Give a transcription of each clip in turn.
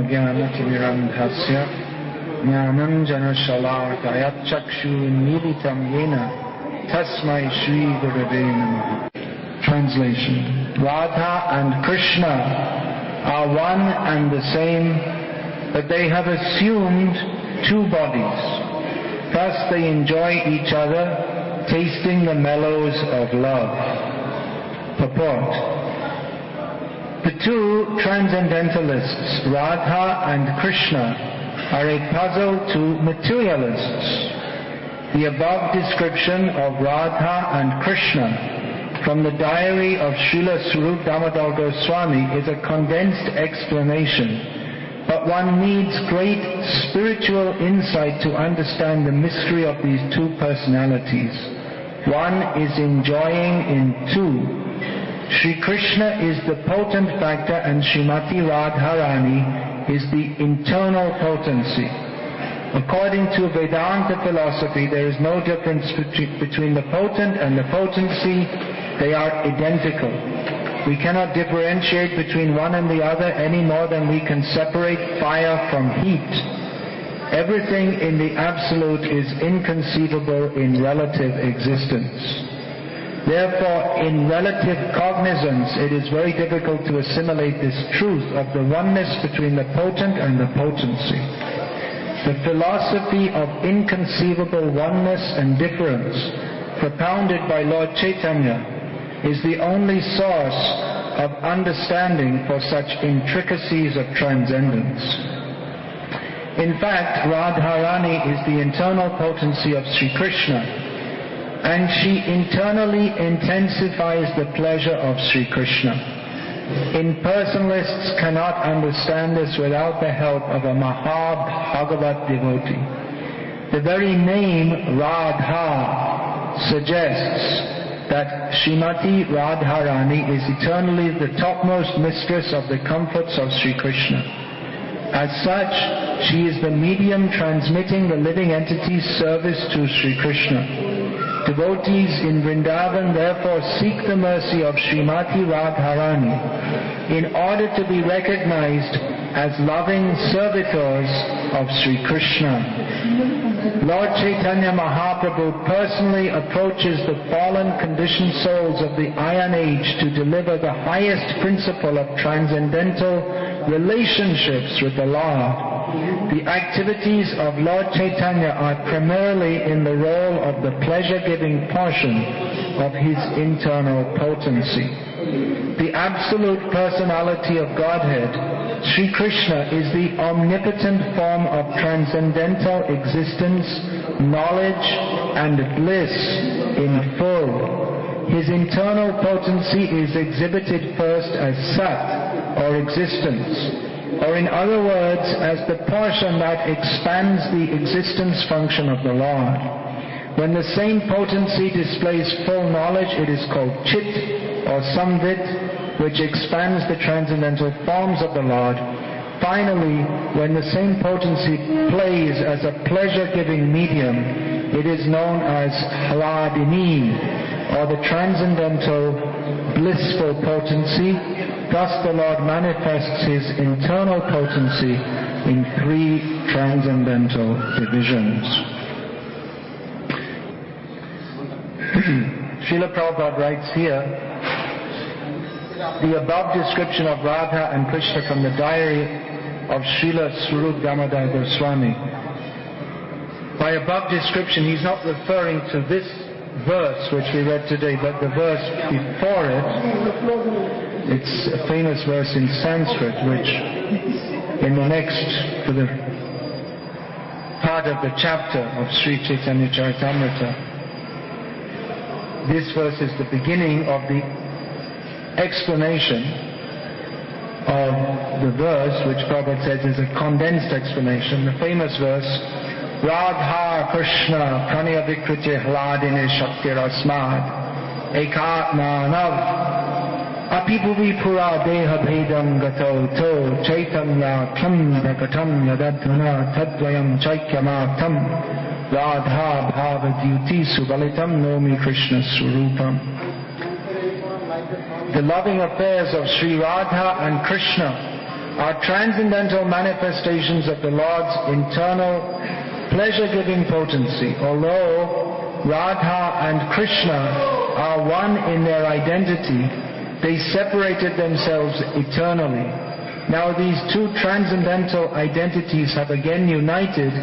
ज्ञानतिमिरन्धस्य ज्ञानञ्जनशलाकया चक्षुर्मीलितं येन तस्मै श्रीगुरवे नमः. Translation. Radha and Krishna are one and the same, but they have assumed two bodies. Thus they enjoy each other, tasting the mellows of love. Purport. The two Transcendentalists, Radha and Krishna, are a puzzle to materialists. The above description of Radha and Krishna from the diary of Srila Swarup Damodar Goswami is a condensed explanation, but one needs great spiritual insight to understand the mystery of these two personalities. One is enjoying in two. Sri Krishna is the potent factor and Srimati Radharani is the internal potency. According to Vedanta philosophy, there is no difference between the potent and the potency. They are identical. We cannot differentiate between one and the other any more than we can separate fire from heat. Everything in the Absolute is inconceivable in relative existence. Therefore, in relative cognizance, it is very difficult to assimilate this truth of the oneness between the potent and the potency. The philosophy of inconceivable oneness and difference, propounded by Lord Chaitanya, is the only source of understanding for such intricacies of transcendence. In fact, Radharani is the internal potency of Sri Krishna, and she internally intensifies the pleasure of Sri Krishna. Impersonalists cannot understand this without the help of a Mahabhagavat devotee. The very name Radha suggests that Srimati Radharani is eternally the topmost mistress of the comforts of Sri Krishna. As such, she is the medium transmitting the living entity's service to Sri Krishna. Devotees in Vrindavan therefore seek the mercy of Srimati Radharani in order to be recognized as loving servitors of Sri Krishna. Lord Chaitanya Mahaprabhu personally approaches the fallen conditioned souls of the Iron Age to deliver the highest principle of transcendental relationships with the Lord. The activities of Lord Chaitanya are primarily in the role of the pleasure-giving portion of his internal potency. The absolute personality of Godhead, Sri Krishna, is the omnipotent form of transcendental existence, knowledge, and bliss in full. His internal potency is exhibited first as Sat, or existence, or in other words, as the portion that expands the existence function of the Lord. When the same potency displays full knowledge, it is called Chit, or Samvit, which expands the transcendental forms of the Lord. Finally, when the same potency plays as a pleasure-giving medium, it is known as Hladini, or the transcendental blissful potency. Thus the Lord manifests his internal potency in three transcendental divisions. Srila Prabhupada writes here, the above description of Radha and Krishna from the diary of Srila Swarup Damodar Goswami. By above description, he's not referring to this verse which we read today, but the verse before it. It's a famous verse in Sanskrit, which in the next, for the part of the chapter of Sri Chaitanya Charitamrita, this verse is the beginning of the explanation of the verse, which Prabhupada says is a condensed explanation. The famous verse, Radha Krishna Pranaya Vikriti Hladine Shakti Rasmad Ekatmanav Apibhuvi Pura Deha Bhedam Gato To Chaitanya Tam Bhakatam Yadadhana Tadvayam Chaikyamatam Radha Bhavadyuti Subalitam Nomi Krishna Swarupam. The loving affairs of Sri Radha and Krishna are transcendental manifestations of the Lord's internal pleasure-giving potency. Although Radha and Krishna are one in their identity, they separated themselves eternally. Now these two transcendental identities have again united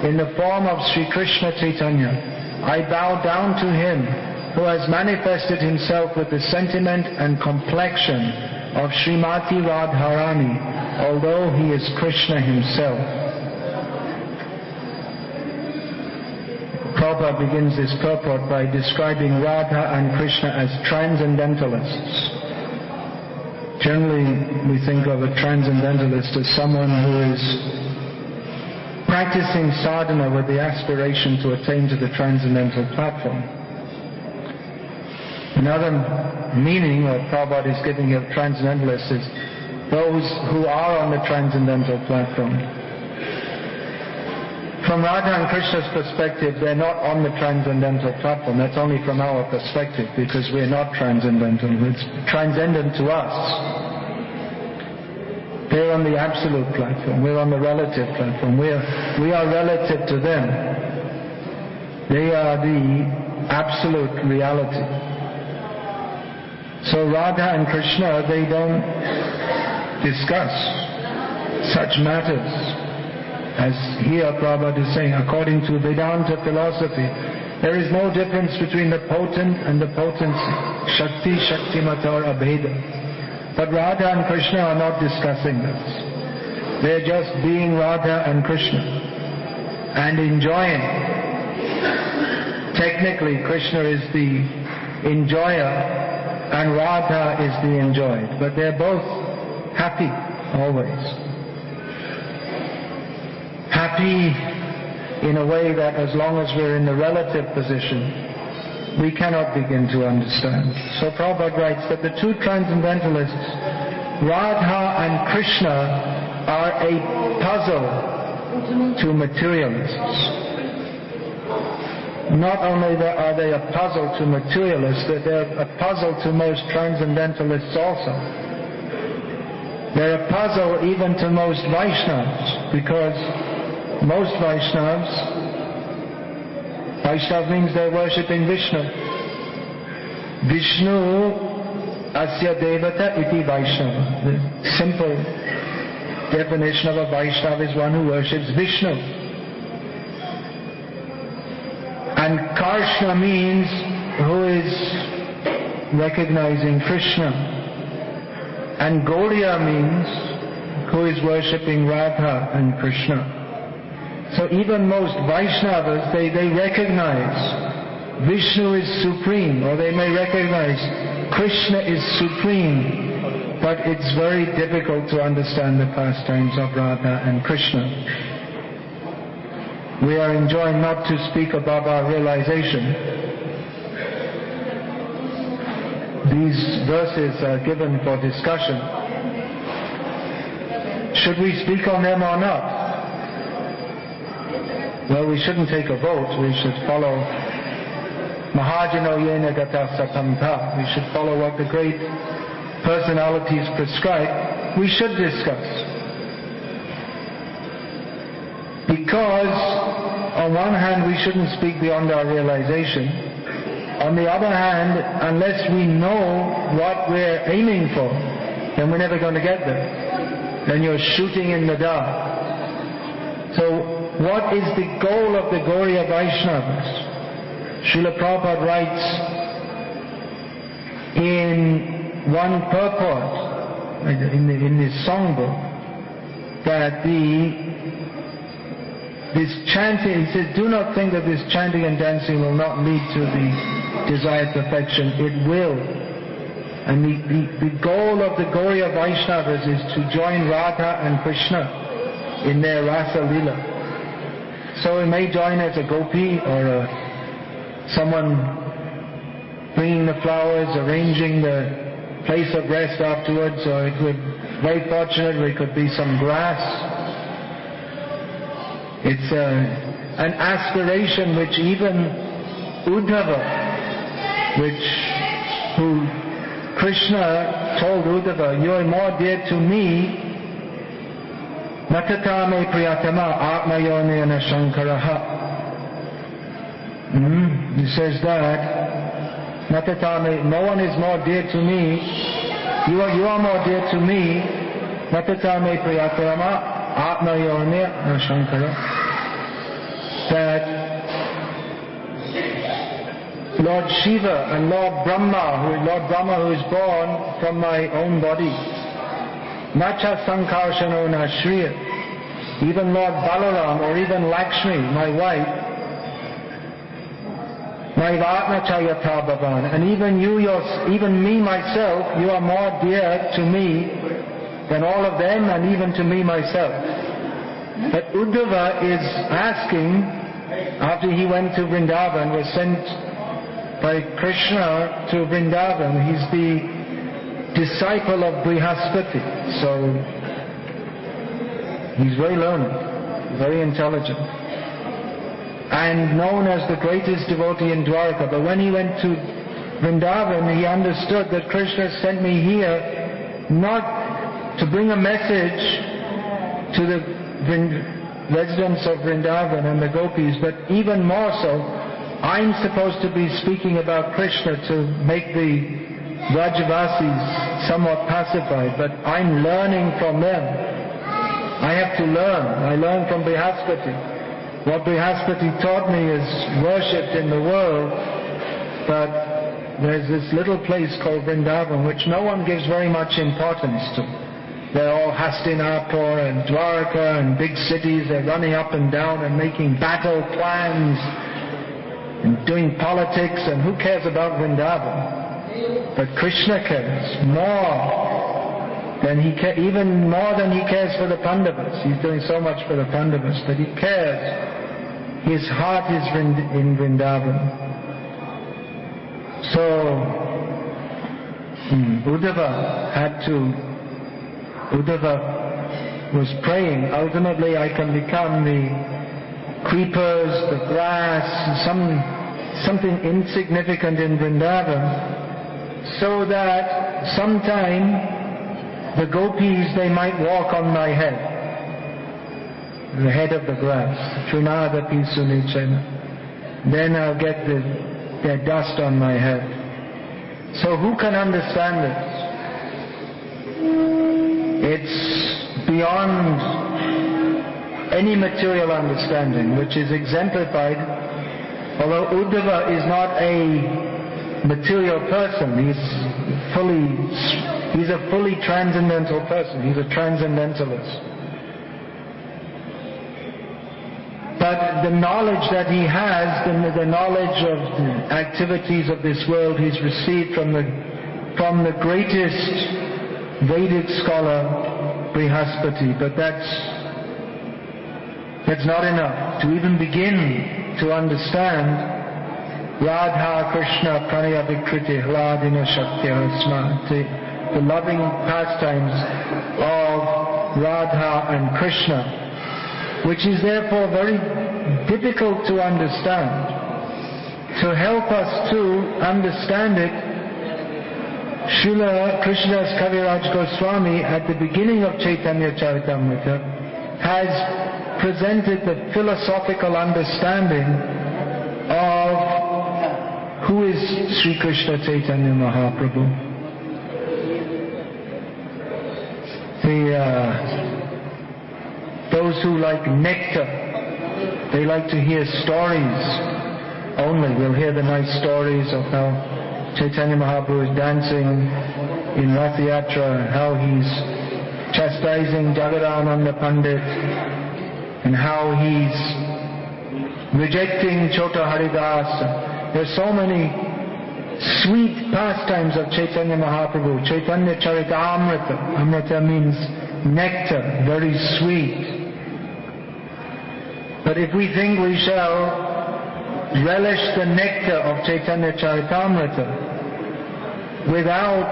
in the form of Sri Krishna Chaitanya. I bow down to him who has manifested himself with the sentiment and complexion of Srimati Radharani, although he is Krishna himself. Prabhupada begins this purport by describing Radha and Krishna as transcendentalists. Generally, we think of a transcendentalist as someone who is practicing sadhana with the aspiration to attain to the transcendental platform. Another meaning that Prabhupada is giving of transcendentalists is those who are on the transcendental platform. From Radha and Krishna's perspective, they're not on the transcendental platform. That's only from our perspective, because we're not transcendental. It's transcendent to us. They're on the absolute platform. We're on the relative platform. We are relative to them. They are the absolute reality. So Radha and Krishna, they don't discuss such matters. As here Prabhupada is saying, according to Vedanta philosophy, there is no difference between the potent and the potency. Shakti, Shaktimatar, Abheda. But Radha and Krishna are not discussing this. They're just being Radha and Krishna and enjoying. Technically, Krishna is the enjoyer and Radha is the enjoyed. But they're both happy always. Happy in a way that as long as we're in the relative position, we cannot begin to understand. So Prabhupada writes that the two transcendentalists, Radha and Krishna, are a puzzle to materialists. Not only are they a puzzle to materialists, but they're a puzzle to most transcendentalists also. They're a puzzle even to most Vaishnavas, because most Vaishnava means they're worshipping Vishnu. Vishnu asya devata iti Vaishnava. The simple definition of a Vaishnava is one who worships Vishnu. And Krishna means who is recognizing Krishna. And Gaudiya means who is worshipping Radha and Krishna. So even most Vaishnavas, they recognize Vishnu is supreme, or they may recognize Krishna is supreme, but it's very difficult to understand the pastimes of Radha and Krishna. We are enjoined not to speak above our realization. These verses are given for discussion. Should we speak on them or not? Well, we shouldn't take a vote. We should follow Mahajano Yena Gata Sakamta. We should follow what the great personalities prescribe. We should discuss. Because on one hand we shouldn't speak beyond our realization. On the other hand, unless we know what we're aiming for, then we're never going to get there. Then you're shooting in the dark. So what is the goal of the Gauriya Vaishnavas? Srila Prabhupada writes in one purport in this songbook that this chanting, he says, do not think that this chanting and dancing will not lead to the desired perfection. It will. And the goal of the Gauriya Vaishnavas is to join Radha and Krishna in their Rasa Lila. So we may join as a gopi or someone bringing the flowers, arranging the place of rest afterwards, or it could, very fortunate, it could be some grass. It's an aspiration which even Uddhava, who Krishna told Uddhava, you are more dear to me Natata me priyatama atmayonena shankaraha. He says that Natata me, no one is more dear to me. You are more dear to me. Natata me priyatama atmayonena shankara. That Lord Shiva and Lord Brahma who is born from my own body. Nacha sankarshano na shriya. Even Lord Balaram or even Lakshmi, my wife. Naivatna chayata bhavan. And even me myself, you are more dear to me than all of them and even to me myself. But Uddhava is asking, after he went to Vrindavan, was sent by Krishna to Vrindavan. He's the disciple of Brihaspati, so he's very learned, very intelligent, and known as the greatest devotee in Dwarka. But when he went to Vrindavan, he understood that Krishna sent me here not to bring a message to the residents of Vrindavan and the gopis, but even more so, I'm supposed to be speaking about Krishna to make the Vrajavasis somewhat pacified, but I'm learning from them. I have to learn. I learn from Brihaspati. What Brihaspati taught me is worshipped in the world, but there's this little place called Vrindavan which no one gives very much importance to. They're all Hastinapur and Dwarka and big cities. They're running up and down and making battle plans and doing politics, and who cares about Vrindavan? But Krishna cares more than even more than he cares for the Pandavas. He's doing so much for the Pandavas, but he cares. His heart is in Vrindavan. So Uddhava was praying, ultimately I can become the creepers, the grass, something insignificant in Vrindavan, so that sometime the gopis, they might walk on my head, the head of the grass. Trinadapi sunichena. Then I'll get their dust on my head. So who can understand this? It's beyond any material understanding, which is exemplified, although Uddhava is not a material person, he's a fully transcendental person, he's a transcendentalist. But the knowledge that he has, the knowledge of the activities of this world, he's received from the greatest Vedic scholar, Brihaspati, but that's not enough to even begin to understand Radha Krishna Pranaya Vikriti Hladina Shaktya Asma, the loving pastimes of Radha and Krishna, which is therefore very difficult to understand. To help us to understand it, Srila Krishnadas Kaviraj Goswami at the beginning of Chaitanya Charitamrita has presented the philosophical understanding of who is Sri Krishna Chaitanya Mahaprabhu. Those who like nectar, they like to hear stories only. We'll hear the nice stories of how Chaitanya Mahaprabhu is dancing in Rath Yatra, how he's chastising Jagadananda Pandit, and how he's rejecting Chota Haridas. There's so many sweet pastimes of Chaitanya Mahaprabhu. Chaitanya Charitamrita. Amrita means nectar, very sweet. But if we think we shall relish the nectar of Chaitanya Charitamrita without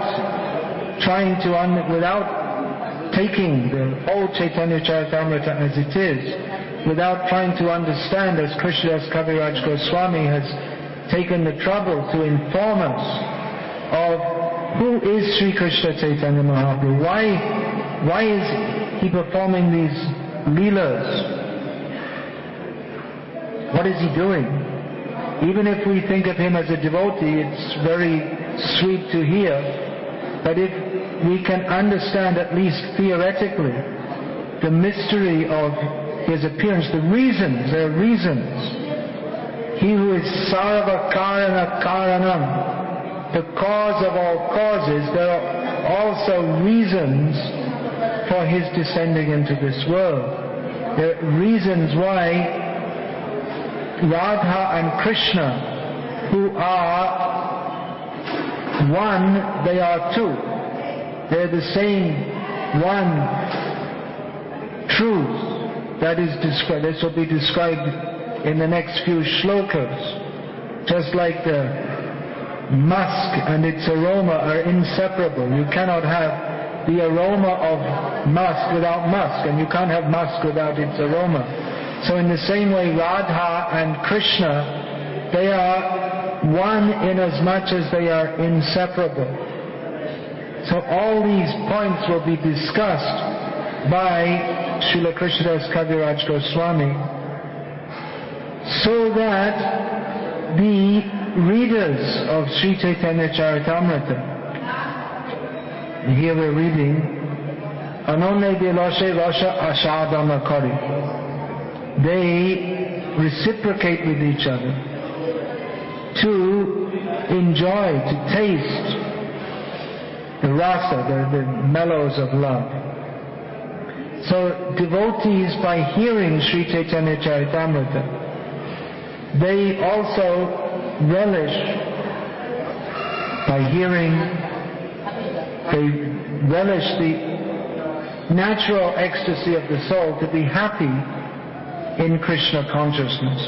taking the whole Chaitanya Charitamrita as it is, without trying to understand, as Krishnadas Kaviraj Goswami has taken the trouble to inform us of who is Sri Krishna Chaitanya Mahaprabhu, why is he performing these leelas. What is he doing? Even if we think of him as a devotee, it's very sweet to hear. But if we can understand, at least theoretically, the mystery of his appearance, there are reasons. He who is sarva karana karanam, the cause of all causes, there are also reasons for his descending into this world. There are reasons why Radha and Krishna, who are one, they are two. They're the same one truth that is described. This will be described in the next few shlokas. Just like the musk and its aroma are inseparable. You cannot have the aroma of musk without musk, and you can't have musk without its aroma. So in the same way, Radha and Krishna, they are one in as much as they are inseparable. So all these points will be discussed by Srila Krishnadas Kaviraj Goswami, so that the readers of Sri Chaitanya Charitamrita, here we're reading, Anone Biloshe Rasha Ashadana Kari, they reciprocate with each other to enjoy, to taste the rasa, the mellows of love. So devotees, by hearing Sri Chaitanya Charitamrita, they also relish, by hearing, they relish the natural ecstasy of the soul to be happy in Krishna consciousness.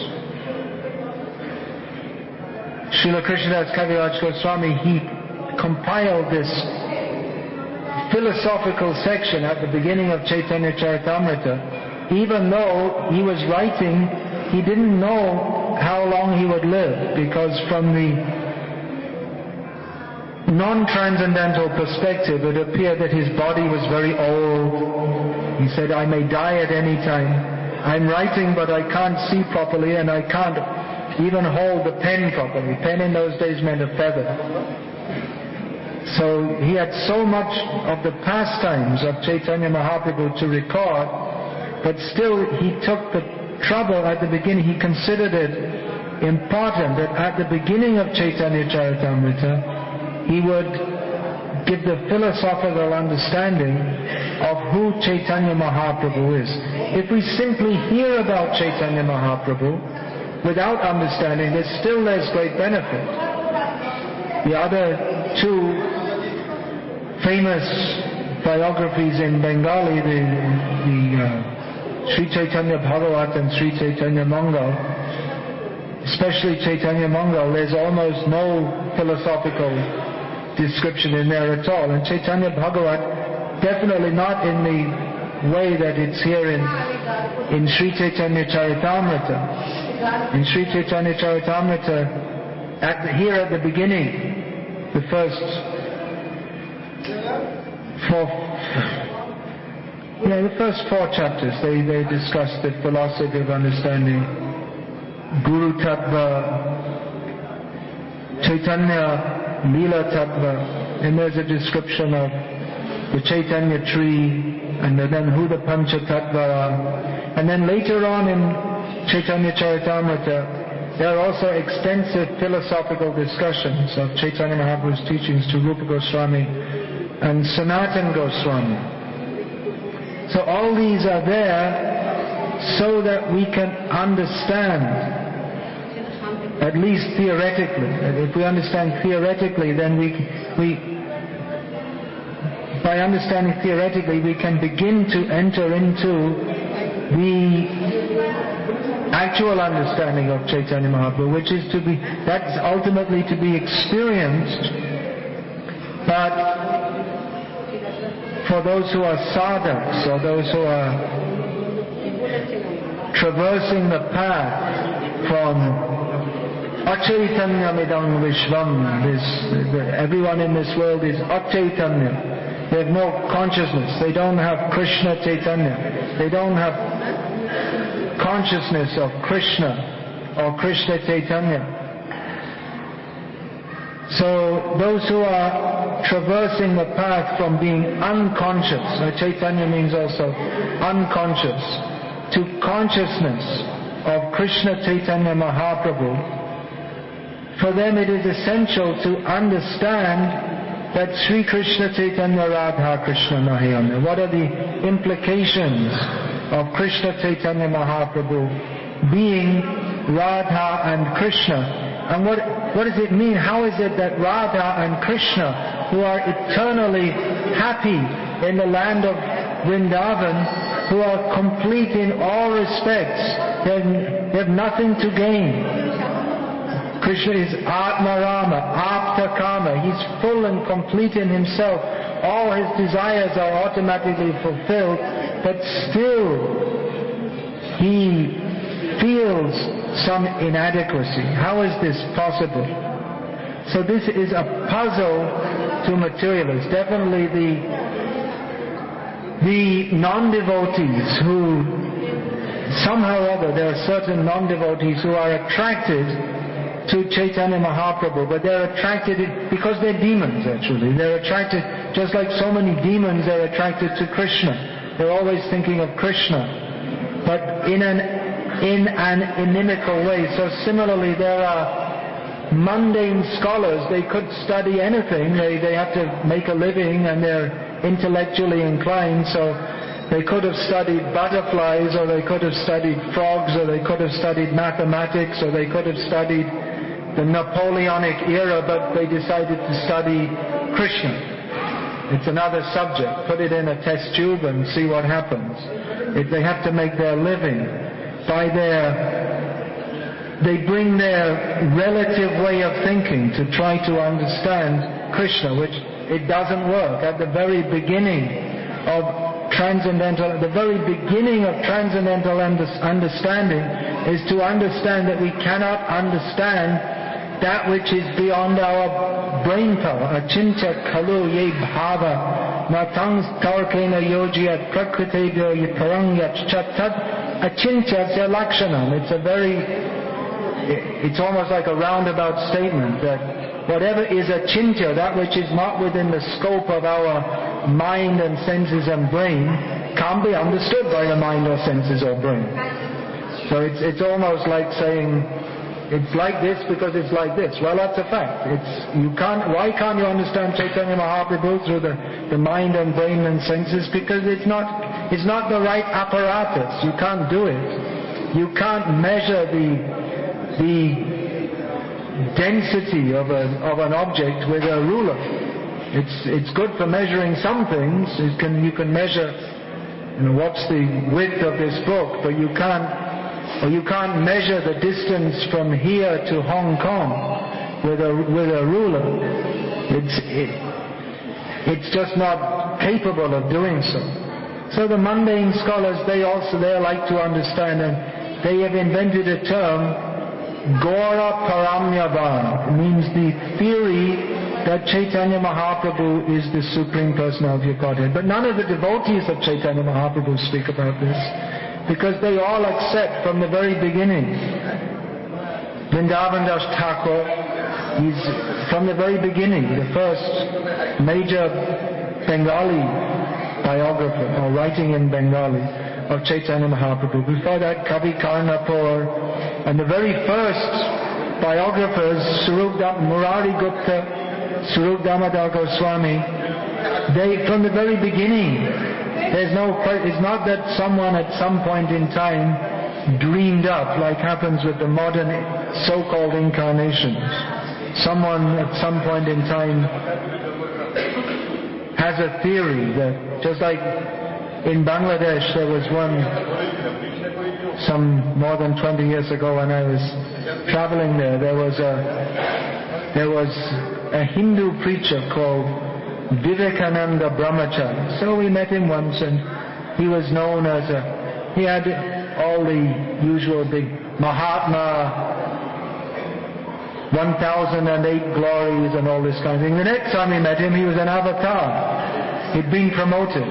Srila Krishnadas Kaviraj Goswami, he compiled this philosophical section at the beginning of Chaitanya Charitamrita. Even though he was writing, he didn't know how long he would live, because from the non-transcendental perspective it appeared that his body was very old. He said, I may die at any time. I'm writing, but I can't see properly, and I can't even hold the pen properly. Pen in those days meant a feather. So he had so much of the pastimes of Chaitanya Mahaprabhu to record, but still he took the trouble at the beginning. He considered it important that at the beginning of Chaitanya Charitamrita he would give the philosophical understanding of who Chaitanya Mahaprabhu is. If we simply hear about Chaitanya Mahaprabhu without understanding, there's great benefit. The other two famous biographies in Bengali, the Sri Chaitanya Bhagavat and Sri Chaitanya Mangal, especially Chaitanya Mangal, there's almost no philosophical description in there at all. And Chaitanya Bhagavat, definitely not in the way that it's here in Sri Chaitanya Charitamrita. In Sri Chaitanya Charitamrita, here at the beginning, the first four chapters, they discuss the philosophy of understanding Guru Tattva, Chaitanya Leela Tattva, and there's a description of the Chaitanya tree, and then who the Pancha Tattva are. And then later on in Chaitanya Charitamrita, there are also extensive philosophical discussions of Chaitanya Mahaprabhu's teachings to Rupa Goswami and Sanatana Goswami. So all these are there so that we can understand, at least theoretically. If we understand theoretically, then by understanding theoretically, we can begin to enter into the actual understanding of Chaitanya Mahaprabhu, which is that's ultimately to be experienced. But for those who are sadhaks, or those who are traversing the path from Achaitanyamidam Vishvam, everyone in this world is Achaitanya. They have no consciousness. They don't have Krishna Chaitanya. They don't have consciousness of Krishna or Krishna Chaitanya. So those who are traversing the path from being unconscious, Chaitanya means also unconscious, to consciousness of Krishna Chaitanya Mahaprabhu, for them it is essential to understand that Sri Krishna Chaitanya Radha Krishna Mahayana. What are the implications of Krishna Chaitanya Mahaprabhu being Radha and Krishna? And what does it mean? How is it that Radha and Krishna, who are eternally happy in the land of Vrindavan, who are complete in all respects, they have nothing to gain. Krishna is Atma Rama, Apta Kama. He's full and complete in himself. All his desires are automatically fulfilled, but still he feels some inadequacy. How is this possible? So this is a puzzle to materialists. Definitely the non-devotees who somehow or other, there are certain non-devotees who are attracted to Chaitanya Mahaprabhu, but they're attracted because they're demons actually. They're attracted, just like so many demons, they're attracted to Krishna. They're always thinking of Krishna, but in an inimical way. So similarly, there are mundane scholars. They could study anything. They have to make a living, and they're intellectually inclined, so they could have studied butterflies, or they could have studied frogs, or they could have studied mathematics, or they could have studied the Napoleonic era, but they decided to study Krishna. It's another subject. Put it in a test tube and see what happens. If they have to make their living they bring their relative way of thinking to try to understand Krishna, which it doesn't work. At the very beginning of transcendental understanding is to understand that we cannot understand that which is beyond our brain power. Achintya khalu ye bhava natang tarkena yojiyat prakritebhyo yiparangyat chattad achintya lakshanam. It's almost like a roundabout statement that whatever is achintya, that which is not within the scope of our mind and senses and brain, can't be understood by the mind or senses or brain. So it's almost like saying, it's like this because it's like this. Well, that's a fact. Why can't you understand Chaitanya Mahaprabhu through the mind and brain and senses? Because it's not the right apparatus. You can't do it. You can't measure the density of an object with a ruler. It's good for measuring some things. You can measure, what's the width of this book, but you can't measure the distance from here to Hong Kong with a ruler. It's just not capable of doing so. So the mundane scholars, they like to understand, and they have invented a term, Gora Paramyavan. It means the theory that Chaitanya Mahaprabhu is the Supreme Personality of Godhead. But none of the devotees of Chaitanya Mahaprabhu speak about this, because they all accept from the very beginning. Vrindavan Das Thakur, he's from the very beginning, the first major Bengali biographer, or writing in Bengali, of Chaitanya Mahaprabhu. Before that, Kavi Karnapur, and the very first biographers, Murari Gupta, Swarup Damodar Goswami, they, from the very beginning, it's not that someone at some point in time dreamed up, like happens with the modern so-called incarnations. Someone at some point in time has a theory that, just like in Bangladesh, there was some more than 20 years ago when I was traveling there was a Hindu preacher called Vivekananda Brahmachari. So we met him once, and he was known as he had all the usual big Mahatma, 1008 glories and all this kind of thing. The next time we met him, he was an avatar. He'd been promoted.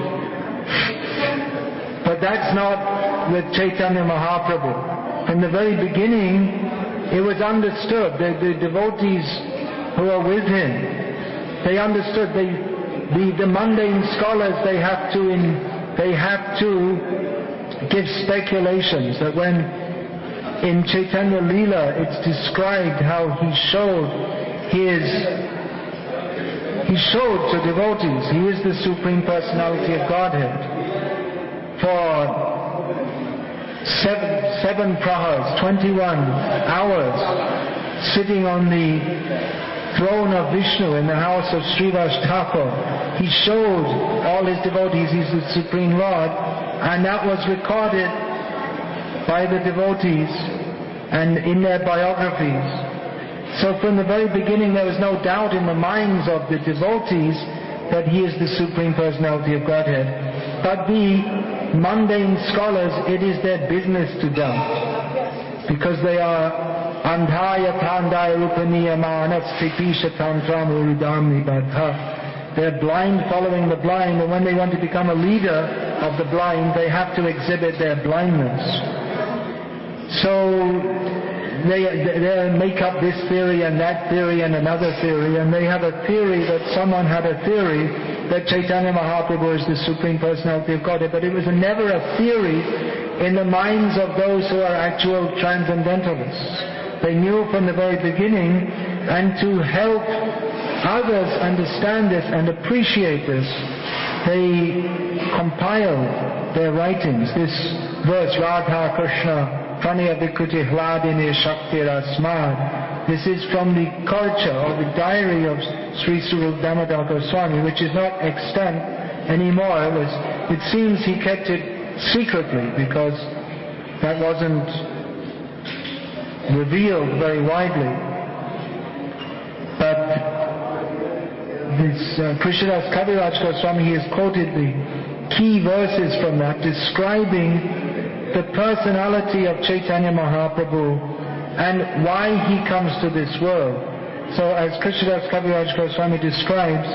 But that's not with Chaitanya Mahaprabhu. From the very beginning, it was understood. The devotees who are with him, they understood. The mundane scholars, they have to give speculations that when in Chaitanya Leela it's described how he showed to devotees he is the Supreme Personality of Godhead for seven prahars, 21 hours, sitting on the throne of Vishnu in the house of Srivas Thakur. He showed all his devotees he's the Supreme Lord, and that was recorded by the devotees and in their biographies. So from the very beginning there was no doubt in the minds of the devotees that he is the Supreme Personality of Godhead. But the mundane scholars, it is their business to doubt, because they are andhaya tandaya rupaniya manas tripisha tantram urudamni badha. They're blind following the blind, and when they want to become a leader of the blind, they have to exhibit their blindness. So they make up this theory and that theory and another theory, and they have a theory that someone had a theory that Chaitanya Mahaprabhu is the Supreme Personality of Godhead, but it was never a theory in the minds of those who are actual Transcendentalists. They knew from the very beginning, and to help others understand this and appreciate this, they compiled their writings. This verse, Radha Krishna Pranaya Vikruti Hladine Shakti Rasmad, this is from the culture or the diary of Sri Swarup Damodar Goswami, which is not extant anymore. It seems he kept it secretly because that wasn't revealed very widely. But this Krishnadas Kaviraj Goswami, he has quoted the key verses from that, describing the personality of Chaitanya Mahaprabhu and why he comes to this world. So as Krishnadas Kaviraj Goswami describes,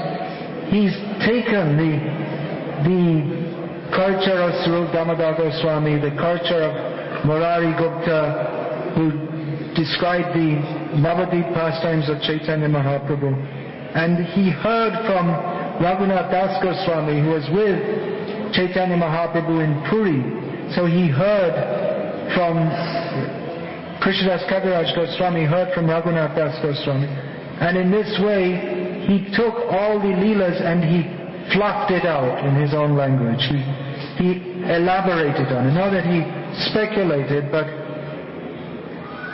he's taken the culture of Swarup Damodar Goswami, the culture of Murari Gupta, who described the Navadip pastimes of Chaitanya Mahaprabhu. And he heard from Raghunath Das Goswami, who was with Chaitanya Mahaprabhu in Puri. So he heard from Krishnadas Kaviraj Goswami, heard from Raghunath Das Goswami. And in this way, he took all the Leelas and he fluffed it out in his own language. He elaborated on it. Not that he speculated, but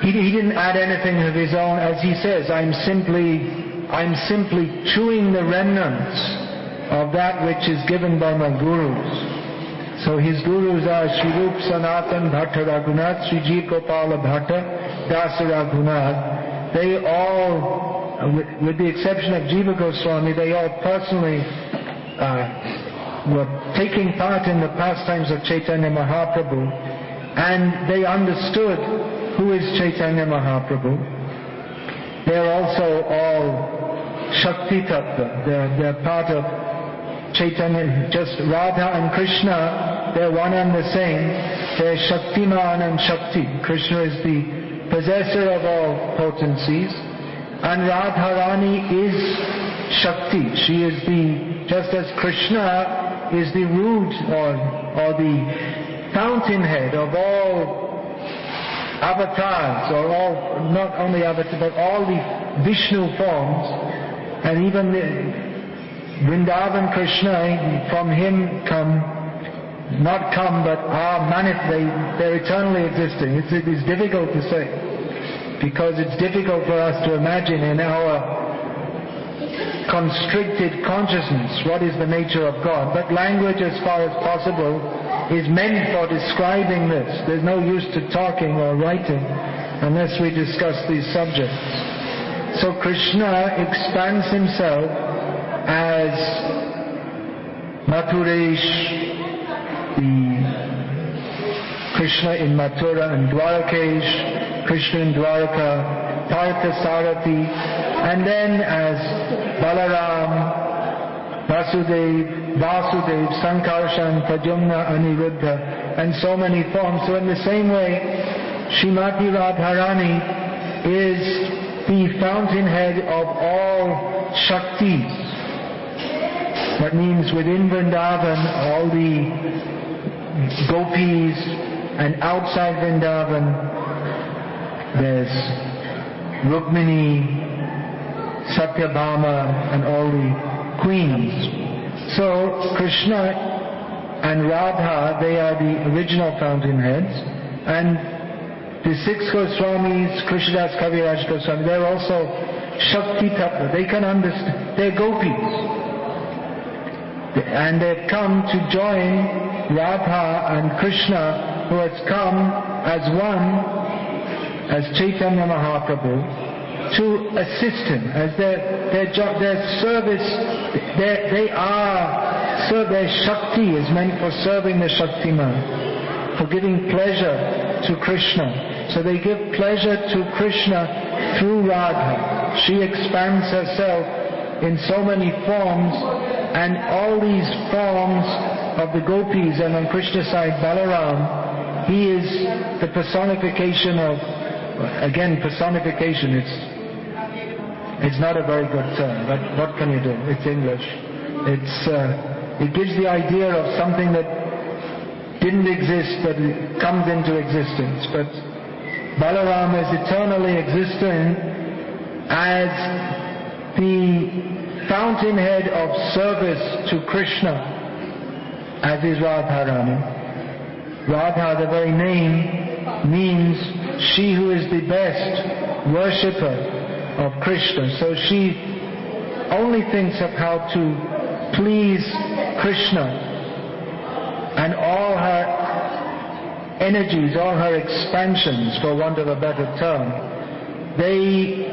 he didn't add anything of his own. As he says, I'm simply chewing the remnants of that which is given by my gurus. So his gurus are Sri Rup Sanatan Bhatta Raghunath, Sri Jeev Gopala Bhatta, Dasa Raghunath. They all, with the exception of Jiva Goswami, they all personally were taking part in the pastimes of Chaitanya Mahaprabhu, and they understood who is Chaitanya Mahaprabhu. They're also all Shakti Tattva. They're part of Chaitanya. Just Radha and Krishna, they're one and the same. They're Shaktiman and Shakti. Krishna is the possessor of all potencies, and Radharani is Shakti. She is just as Krishna is the root or the fountainhead of all avatars, or all, not only avatars, but all the Vishnu forms, and even the Vrindavan Krishna, from him but are they're eternally existing. It is difficult to say, because it's difficult for us to imagine in our constricted consciousness what is the nature of God. But language, as far as possible, is meant for describing this. There's no use to talking or writing unless we discuss these subjects. So Krishna expands himself as Mathuresh, the Krishna in Mathura, and Dwarakesh, Krishna in Dwaraka, Partha Sarathi, and then as Balaram, Vasudev, Sankarshan, Pradyumna, Aniruddha, and so many forms. So in the same way, Srimati Radharani is the fountainhead of all Shaktis. That means within Vrindavan, all the gopis, and outside Vrindavan, there's Rukmini, Satyabhama, and all the queens. So Krishna and Radha, they are the original fountainheads, and the 6 Goswamis, Krishnadas Kaviraj Goswami, they're also Shakti Tattva. They can understand, they're gopis. And they've come to join Radha and Krishna, who has come as one, as Chaitanya Mahaprabhu, to assist him as their service. Their Shakti is meant for serving the Shaktiman, for giving pleasure to Krishna. So they give pleasure to Krishna through Radha. She expands herself in so many forms, and all these forms of the gopis, and on Krishna's side Balaram, he is the personification of, again, personification, it's not a very good term, but what can you do? It's English. It gives the idea of something that didn't exist, but it comes into existence. But Balaram is eternally existing as the fountainhead of service to Krishna, as is Radharani. Radha, the very name, means she who is the best worshipper of Krishna. So she only thinks of how to please Krishna, and all her energies, all her expansions, for want of a better term, they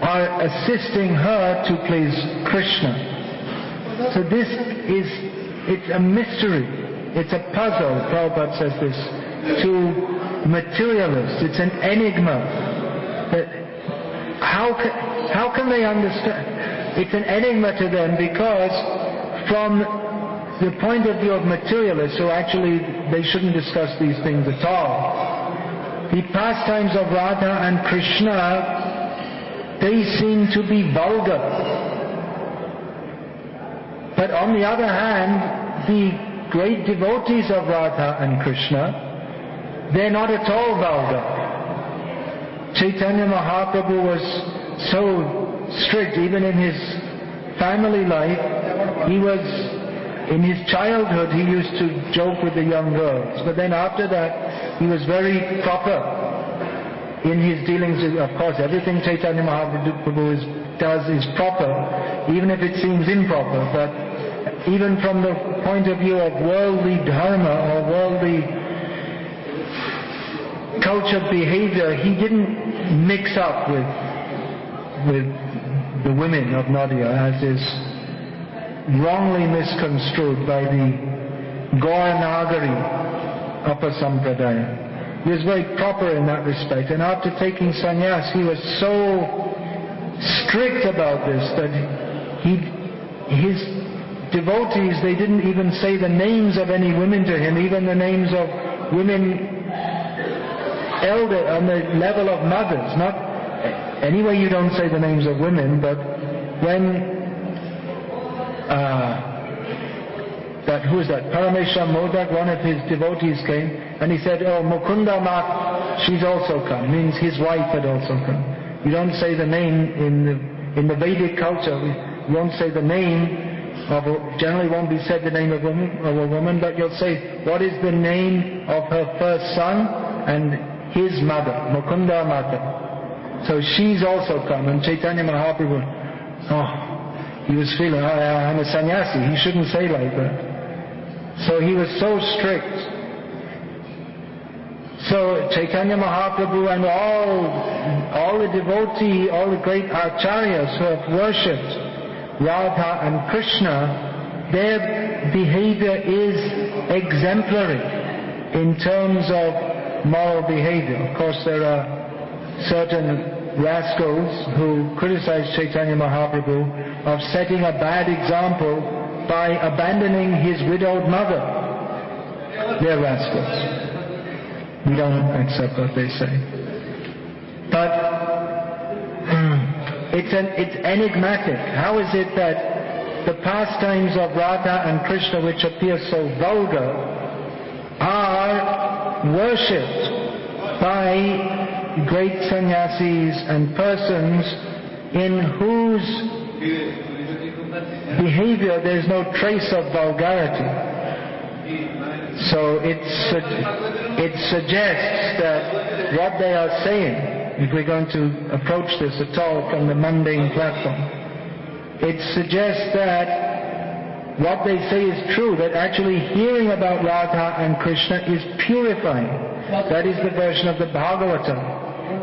are assisting her to please Krishna. So this is, it's a mystery, it's a puzzle, Prabhupada says this, to materialists. It's an enigma. How can they understand? It's an enigma to them because from the point of view of materialists, so actually they shouldn't discuss these things at all, the pastimes of Radha and Krishna, they seem to be vulgar. But on the other hand, the great devotees of Radha and Krishna, they're not at all vulgar. Chaitanya Mahaprabhu was so strict, even in his family life. In his childhood, he used to joke with the young girls. But then after that, he was very proper in his dealings with, of course, everything Chaitanya Mahaprabhu does is proper, even if it seems improper. But even from the point of view of worldly dharma or worldly cultured behavior, he didn't mix up with the women of Nadia, as is wrongly misconstrued by the Gaur-Nagari Upper Sampradaya. He was very proper in that respect, and after taking sannyas, he was so strict about this that his devotees, they didn't even say the names of any women to him, even the names of women elder on the level of mothers. Not anyway, you don't say the names of women, but when Parameshwar Modak, one of his devotees, came and he said, "Oh, Mukunda Mat, she's also come," means his wife had also come. You don't say the name in the Vedic culture. We won't say the name of generally won't be said the name of a woman, but you'll say what is the name of her first son and his mother, Mukunda Mata. So she's also come, and Chaitanya Mahaprabhu, he was feeling, I'm a sannyasi, he shouldn't say like that. So he was so strict. So Chaitanya Mahaprabhu and all the devotee, all the great acharyas who have worshipped Radha and Krishna, their behavior is exemplary in terms of moral behavior. Of course, there are certain rascals who criticize Chaitanya Mahaprabhu of setting a bad example by abandoning his widowed mother. They're rascals. We don't accept what they say. But it's enigmatic. How is it that the pastimes of Radha and Krishna, which appear so vulgar, are worshipped by great sannyasis and persons in whose behavior there is no trace of vulgarity? So it suggests that what they are saying, if we're going to approach this at all from the mundane platform, it suggests that what they say is true, that actually hearing about Radha and Krishna is purifying. That is the version of the Bhagavatam.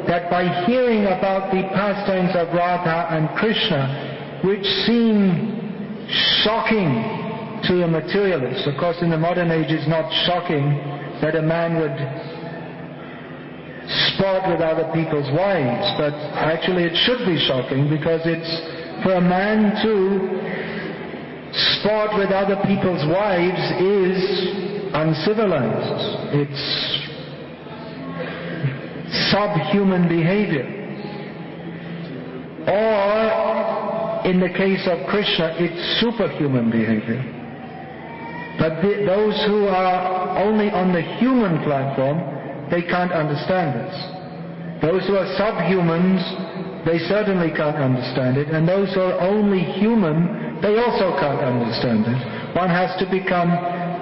That by hearing about the pastimes of Radha and Krishna, which seem shocking to the materialists, of course in the modern age it's not shocking that a man would sport with other people's wives, but actually it should be shocking, because it's for a man to sport with other people's wives is uncivilized. It's subhuman behavior. Or, in the case of Krishna, it's superhuman behavior. But those who are only on the human platform, they can't understand this. Those who are subhumans, they certainly can't understand it. And those who are only human, they also can't understand it. One has to become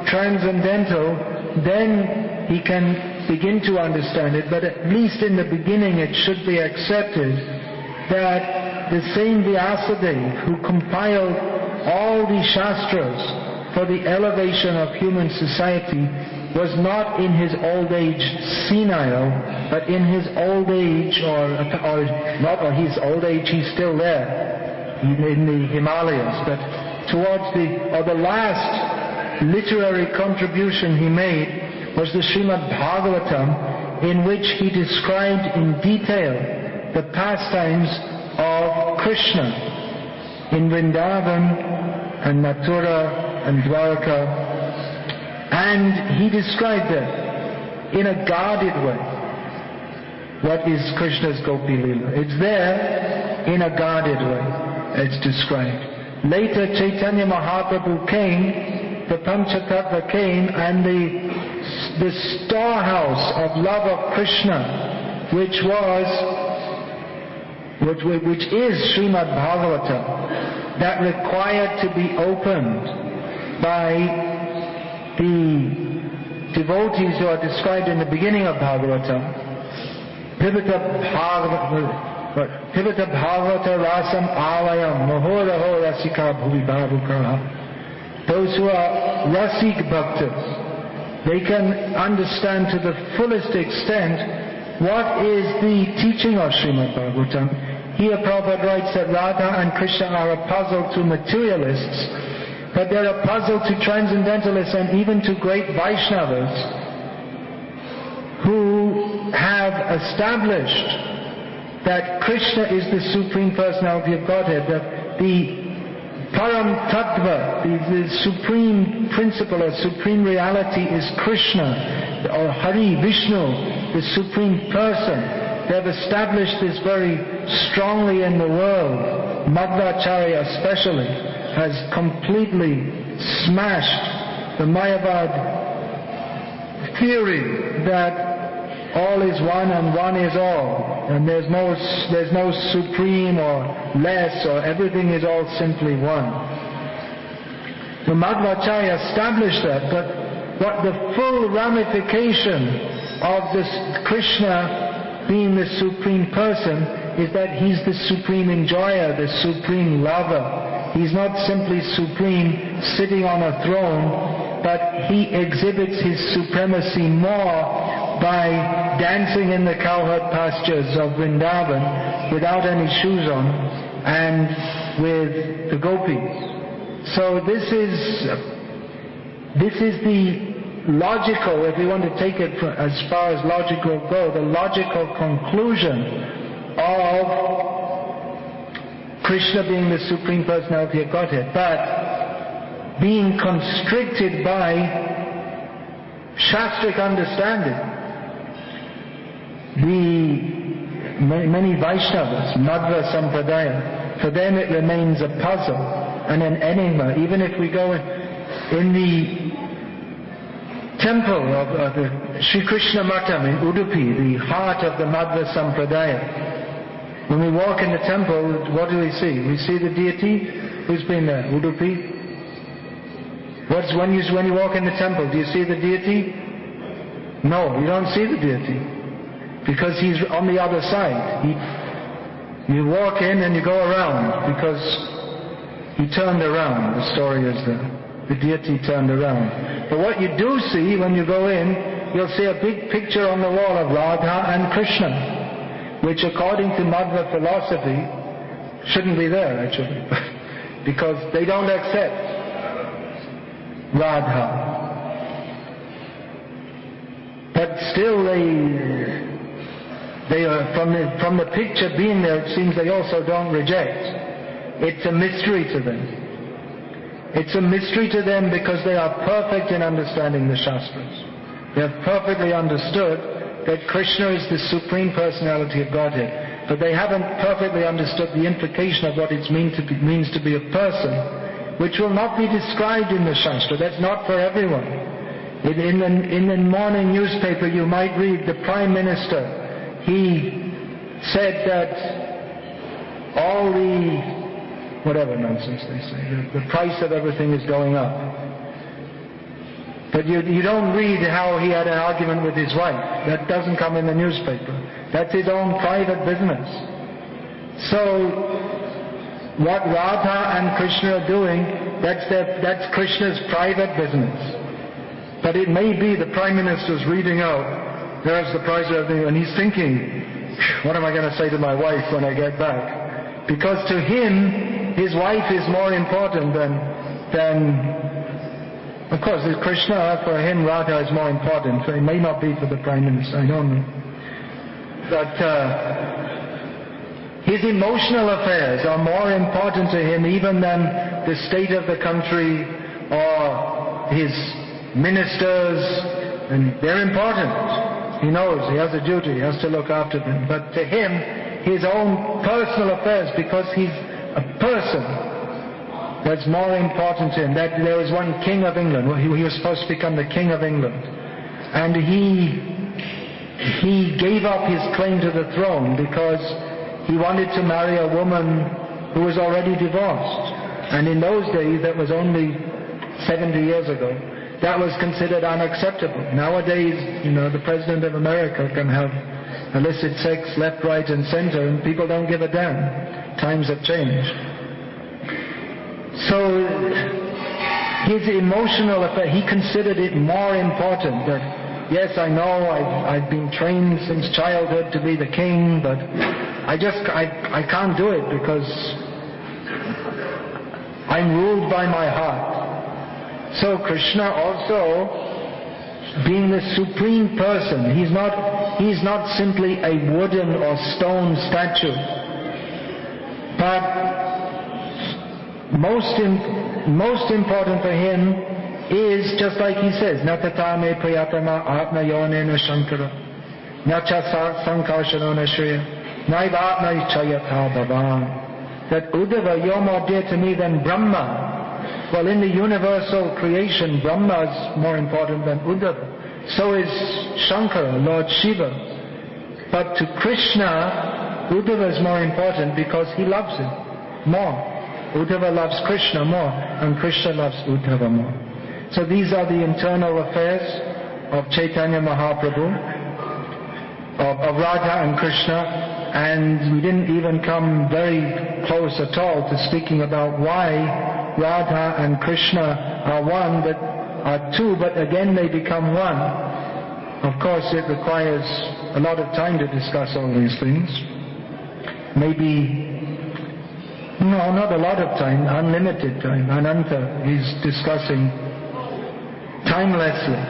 transcendental, then he can begin to understand it. But at least in the beginning it should be accepted that the same Vyasadeva who compiled all the Shastras for the elevation of human society was not in his old age senile, but in his old age, or his old age, he's still there in the Himalayas, but towards the last literary contribution he made was the Srimad Bhagavatam, in which he described in detail the pastimes of Krishna in Vrindavan and Mathura and Dwarka, and he described them in a guarded way. What is Krishna's Gopi Leela? It's there in a guarded way, it's described. Later Chaitanya Mahaprabhu came, the Panchatattva came, and the storehouse of love of Krishna, which is Srimad Bhagavatam, that required to be opened by the devotees who are described in the beginning of Bhagavatam. Pivata Bhagavata Rasam Alayam Mahoraho Rasika Bhuvi Bhavukaha. Those who are Rasik Bhaktas, they can understand to the fullest extent what is the teaching of Srimad Bhagavatam. Here Prabhupada writes that Radha and Krishna are a puzzle to materialists, but they're a puzzle to Transcendentalists and even to great Vaishnavas who have established that Krishna is the Supreme Personality of Godhead, that the Param Tattva, the Supreme Principle or Supreme Reality is Krishna, or Hari, Vishnu, the Supreme Person. They have established this very strongly in the world. Madhvacharya especially has completely smashed the Mayavad theory that all is one and one is all, and there's no supreme or less, or everything is all simply one. The Madhvacharya established that, but what the full ramification of this Krishna being the Supreme Person is that He's the Supreme Enjoyer, the Supreme Lover. He's not simply supreme sitting on a throne, but He exhibits His supremacy more by dancing in the cowherd pastures of Vrindavan without any shoes on and with the gopis. So this is the logical, if we want to take it as far as logical go, the logical conclusion of Krishna being the Supreme Personality of Godhead, but being constricted by Shastric understanding. Many Vaishnavas, Madhva Sampradaya, for them it remains a puzzle and an enigma. Even if we go in the temple of the Sri Krishna Matam in Udupi, the heart of the Madhva Sampradaya, when we walk in the temple, what do we see? We see the deity. Who's been there? Udupi? When you walk in the temple, do you see the deity? No, you don't see the deity, because he's on the other side. You walk in and you go around, because he turned around. The story is the deity turned around. But what you do see when you go in, you'll see a big picture on the wall of Radha and Krishna, which according to Madhva philosophy shouldn't be there actually, because they don't accept Radha. But still they are, from the picture being there, it seems they also don't reject. It's a mystery to them. It's a mystery to them because they are perfect in understanding the Shastras. They have perfectly understood that Krishna is the Supreme Personality of Godhead, but they haven't perfectly understood the implication of what it means to be a person, which will not be described in the Shastra. That's not for everyone. In the morning newspaper you might read the Prime Minister. He said that all the whatever nonsense they say, the price of everything is going up. But you don't read how he had an argument with his wife. That doesn't come in the newspaper. That's his own private business. So what Radha and Krishna are doing, that's Krishna's private business. But it may be the Prime Minister's reading out, there's the price of everything, and he's thinking, what am I going to say to my wife when I get back? Because to him, his wife is more important than of course, it's Krishna. For him, Radha is more important. So it may not be for the Prime Minister, I don't know. But his emotional affairs are more important to him even than the state of the country or his ministers. And they're important. He knows he has a duty, he has to look after them. But to him, his own personal affairs, because he's a person, that's more important to him. That there was one king of England. He was supposed to become the king of England, and he gave up his claim to the throne because he wanted to marry a woman who was already divorced. And in those days, that was only 70 years ago, that was considered unacceptable. Nowadays, the President of America can have illicit sex left, right, and center, and people don't give a damn. Times have changed. So his emotional affair, he considered it more important. That yes, I know I've been trained since childhood to be the king, but I can't do it because I'm ruled by my heart. So Krishna also, being the supreme person, he's not simply a wooden or stone statue, but most important for him is, just like he says, Natata me priyatama atma yonena shankara nacha sankarshana shriya naiva atma ichayatha bhavan. That Uddhava, you're more dear to me than Brahma. Well, in the universal creation, Brahma is more important than Uddhava. So is Shankara, Lord Shiva. But to Krishna, Uddhava is more important because he loves him more. Uddhava loves Krishna more, and Krishna loves Uddhava more. So these are the internal affairs of Chaitanya Mahaprabhu, of Radha and Krishna, and we didn't even come very close at all to speaking about why Radha and Krishna are one, but are two, but again they become one. Of course, it requires a lot of time to discuss all these things. No, not a lot of time, unlimited time. Ananta, he's discussing timelessly.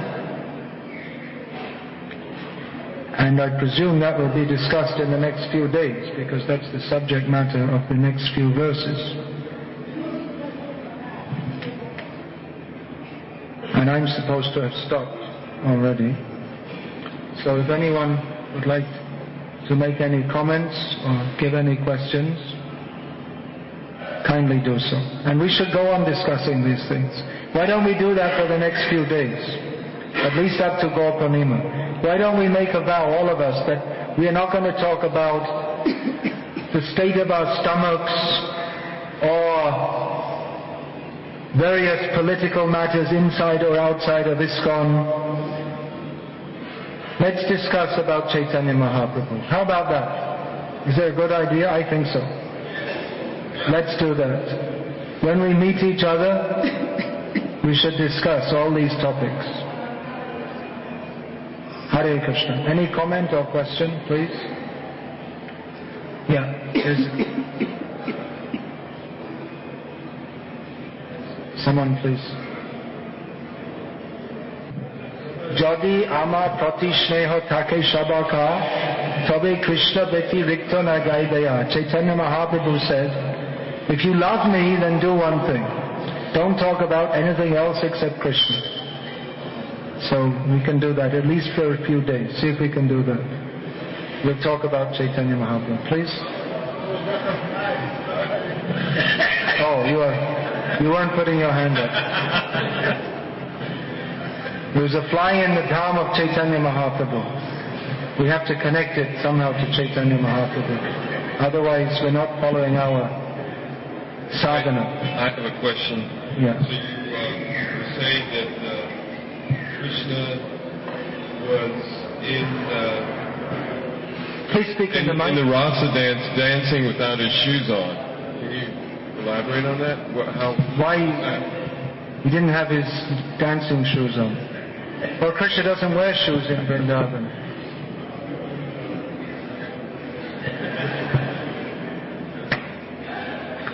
And I presume that will be discussed in the next few days, because that's the subject matter of the next few verses. And I'm supposed to have stopped already. So if anyone would like to make any comments or give any questions, kindly do so. And we should go on discussing these things. Why don't we do that for the next few days? At least up to Gaur Purnima. Why don't we make a vow, all of us, that we are not going to talk about the state of our stomachs or various political matters inside or outside of ISKCON. Let's discuss about Chaitanya Mahaprabhu. How about that? Is that a good idea? I think so. Let's do that. When we meet each other, we should discuss all these topics. Hare Krishna. Any comment or question, please? Yeah. Someone, please. Jodi ama prati sneho take shabaka, tobe Krishna beti rikto na gaidaya. Chaitanya Mahaprabhu said, if you love me, then do one thing. Don't talk about anything else except Krishna. So we can do that, at least for a few days. See if we can do that. We'll talk about Chaitanya Mahaprabhu. Please? Oh, you weren't putting your hand up. There was a fly in the dham of Chaitanya Mahaprabhu. We have to connect it somehow to Chaitanya Mahaprabhu. Otherwise, we're not following our sadhana. I have a question. Yeah. So you were saying that Krishna was Please speak in the mic. in the rasa dance, dancing without his shoes on. Can you elaborate on that? Why he didn't have his dancing shoes on? Well, Krishna doesn't wear shoes in Vrindavan.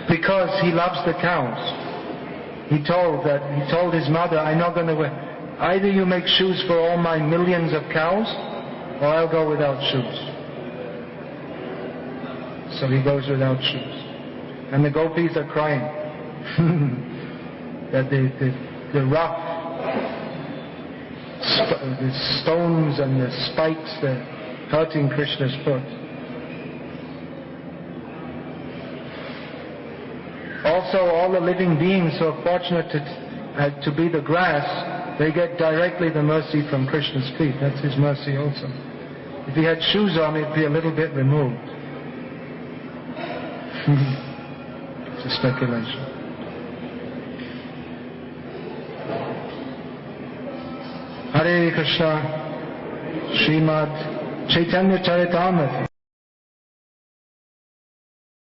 Because he loves the cows. He told his mother, I'm not going to wear. Either you make shoes for all my millions of cows, or I'll go without shoes. So he goes without shoes. And the gopis are crying. That the rough the stones and the spikes, they're hurting Krishna's foot. Also, all the living beings who are fortunate to be the grass, they get directly the mercy from Krishna's feet. That's his mercy also. If he had shoes on, it'd be a little bit removed. It's a speculation. Hare Krishna, Srimad Chaitanya Charitamrita.